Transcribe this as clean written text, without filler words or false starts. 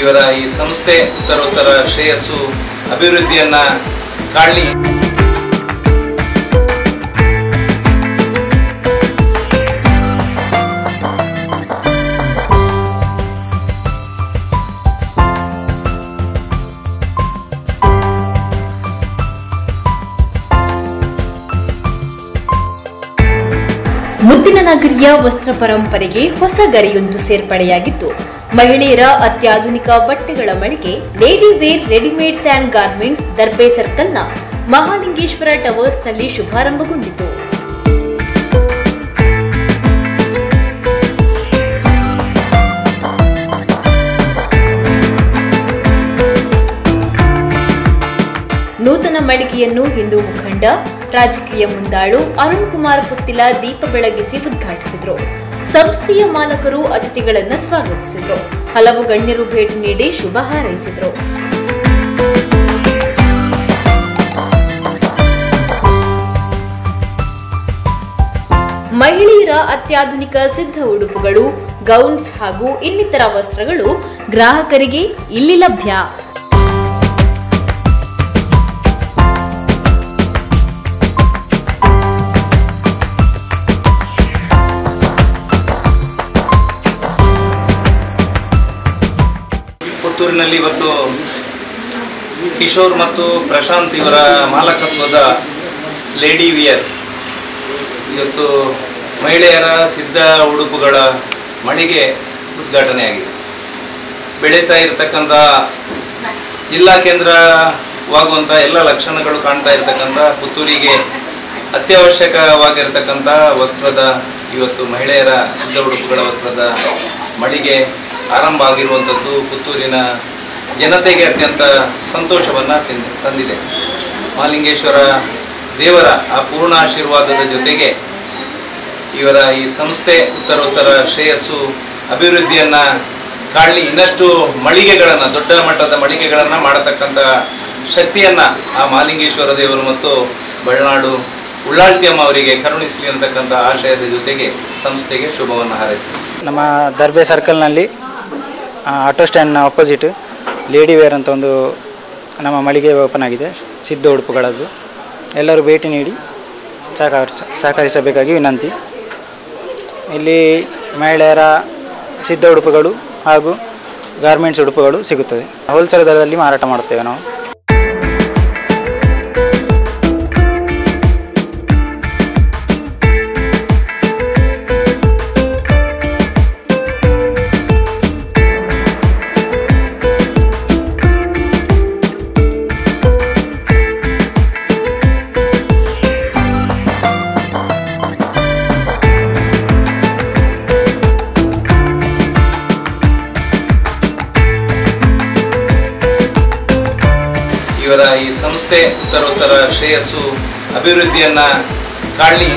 ಇವರ ಈ ಸಂಸ್ಥೆ ಉತ್ತರೋತ್ತರ ಶ್ರೇಯಸ್ಸು ಅಭಿವೃದ್ಧಿಯನ್ನ ಕಾಣಲಿ. ಮುದ್ದಿನ ನಗರಿಯ ವಸ್ತ್ರ ಪರಂಪರೆಗೆ ಹೊಸ ಗರಿಯೊಂದು ಸೇರ್ಪಡೆಯಾಗಿದ್ದು, ಮಹಿಳೆಯರ ಅತ್ಯಾಧುನಿಕ ಬಟ್ಟೆಗಳ ಮಳಿಗೆ lady wear readymades and garments Darbe ಸರ್ಕಲ್ನ ಮಹಾಲಿಂಗೇಶ್ವರ ಟವರ್ಸ್ನಲ್ಲಿ ಶುಭಾರಂಭಗೊಂಡಿತು. ನೂತನ ಮಳಿಗೆಯನ್ನು ಹಿಂದೂ ಮುಖಂಡ, ರಾಜಕೀಯ ಮುಂದಾಳು ಅರುಣ್ ಕುಮಾರ್ ಪುತ್ತಿಲ ದೀಪ ಬೆಳಗಿಸಿ ಉದ್ಘಾಟಿಸಿದರು. ಸಂಸ್ಥೆಯ ಮಾಲಕರು ಅತಿಥಿಗಳನ್ನು ಸ್ವಾಗತಿಸಿದರು. ಹಲವು ಗಣ್ಯರು ಭೇಟಿ ನೀಡಿ ಶುಭ ಹಾರೈಸಿದರು. ಮಹಿಳೆಯರ ಅತ್ಯಾಧುನಿಕ ಸಿದ್ಧ ಉಡುಪುಗಳು, ಗೌನ್ಸ್ ಹಾಗೂ ಇನ್ನಿತರ ವಸ್ತ್ರಗಳು ಗ್ರಾಹಕರಿಗೆ ಇಲ್ಲಿ ಲಭ್ಯ. ಪುತ್ತೂರಿನಲ್ಲಿ ಇವತ್ತು ಕಿಶೋರ್ ಮತ್ತು ಪ್ರಶಾಂತ್ ಇವರ ಮಾಲಕತ್ವದ ಲೇಡಿ ವಿಯರ್ ಇವತ್ತು ಮಹಿಳೆಯರ ಸಿದ್ಧ ಉಡುಪುಗಳ ಮಳಿಗೆ ಉದ್ಘಾಟನೆಯಾಗಿದೆ. ಬೆಳೀತಾ ಇರತಕ್ಕಂಥ ಜಿಲ್ಲಾ ಕೇಂದ್ರವಾಗುವಂಥ ಎಲ್ಲ ಲಕ್ಷಣಗಳು ಕಾಣ್ತಾ ಇರತಕ್ಕಂಥ ಪುತ್ತೂರಿಗೆ ಅತ್ಯವಶ್ಯಕವಾಗಿರತಕ್ಕಂಥ ವಸ್ತ್ರದ ಇವತ್ತು ಮಹಿಳೆಯರ ಸಿದ್ಧ ಉಡುಪುಗಳ ವಸ್ತ್ರದ ಮಳಿಗೆ ಆರಂಭ ಆಗಿರುವಂಥದ್ದು ಪುತ್ತೂರಿನ ಜನತೆಗೆ ಅತ್ಯಂತ ಸಂತೋಷವನ್ನು ತಂದಿದೆ. ಮಹಾಲಿಂಗೇಶ್ವರ ದೇವರ ಆ ಪೂರ್ಣ ಆಶೀರ್ವಾದದ ಜೊತೆಗೆ ಇವರ ಈ ಸಂಸ್ಥೆ ಉತ್ತರೋತ್ತರ ಶ್ರೇಯಸ್ಸು ಅಭಿವೃದ್ಧಿಯನ್ನು ಕಾಣಲಿ, ಇನ್ನಷ್ಟು ಮಳಿಗೆಗಳನ್ನು, ದೊಡ್ಡ ಮಟ್ಟದ ಮಳಿಗೆಗಳನ್ನು ಮಾಡತಕ್ಕಂಥ ಶಕ್ತಿಯನ್ನು ಆ ಮಹಾಲಿಂಗೇಶ್ವರ ದೇವರು ಮತ್ತು ಬಳ್ಳನಾಡು ಉಳ್ಳಾಳ್ತಿಯಮ್ಮ ಅವರಿಗೆ ಕರುಣಿಸಲಿ ಅಂತಕ್ಕಂಥ ಆಶಯದ ಜೊತೆಗೆ ಸಂಸ್ಥೆಗೆ ಶುಭವನ್ನು ಹಾರೈಸ್ತಾರೆ. ನಮ್ಮ ದರ್ಬೆ ಸರ್ಕಲ್ನಲ್ಲಿ ಆಟೋ ಸ್ಟ್ಯಾಂಡ್ನ ಅಪೋಸಿಟ್ ಲೇಡಿ ವೇರ್ ಅಂತ ಒಂದು ನಮ್ಮ ಮಳಿಗೆ ಓಪನ್ ಆಗಿದೆ, ಸಿದ್ಧ ಉಡುಪುಗಳದ್ದು. ಎಲ್ಲರೂ ಭೇಟಿ ನೀಡಿ ಸಹಕರಿಸಬೇಕಾಗಿ ವಿನಂತಿ. ಇಲ್ಲಿ ಮಹಿಳೆಯರ ಸಿದ್ಧ ಉಡುಪುಗಳು ಹಾಗೂ ಗಾರ್ಮೆಂಟ್ಸ್ ಉಡುಪುಗಳು ಸಿಗುತ್ತದೆ. ಹೋಲ್ಸೇಲ್ ದರದಲ್ಲಿ ಮಾರಾಟ ಮಾಡುತ್ತೇವೆ ನಾವು. ಇವರ ಈ ಸಂಸ್ಥೆ ಉತ್ತರೋತ್ತರ ಶ್ರೇಯಸ್ಸು ಅಭಿವೃದ್ಧಿಯನ್ನ ಕಾಣಲಿ.